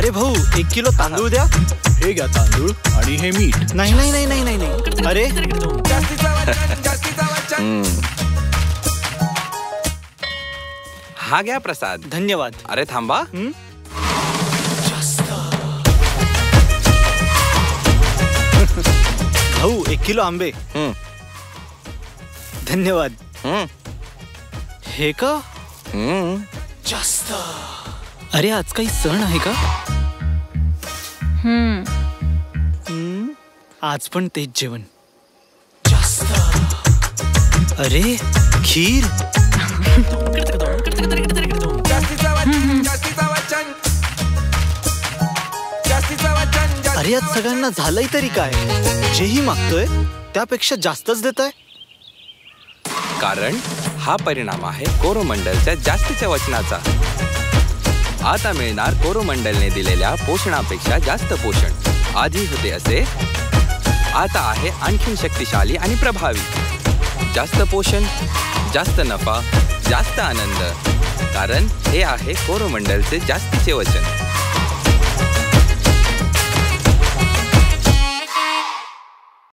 अरे भाऊ 1 किलो तांदूळ द्या. हे घ्या तांदूळ आणि हे मीठ. नाही नाही नाही नाही नाही नाही. अरे हा घ्या प्रसाद. धन्यवाद. अरे थांबा. भाऊ 1 किलो आंबे. धन्यवाद. हे का? अरे आज काही सण आहे का? आज पण तेच जेवण. अरे खीर. अरे आज सगळ्यांना झालंय तरी काय? जेही मागतोय त्यापेक्षा जास्तच देताय. कारण हा परिणाम आहे कोरोमंडलच्या जास्तीच्या वचनाचा. आता मिळणार कोरोमंडलने दिलेल्या पोषणापेक्षा जास्त पोषण. आधी होते असे, आता आहे आणखीन शक्तिशाली आणि प्रभावी. जास्त पोषण, जास्त नफा, जास्त आनंद. कारण हे आहे कोरोमंडलचे जास्तीचे वचन.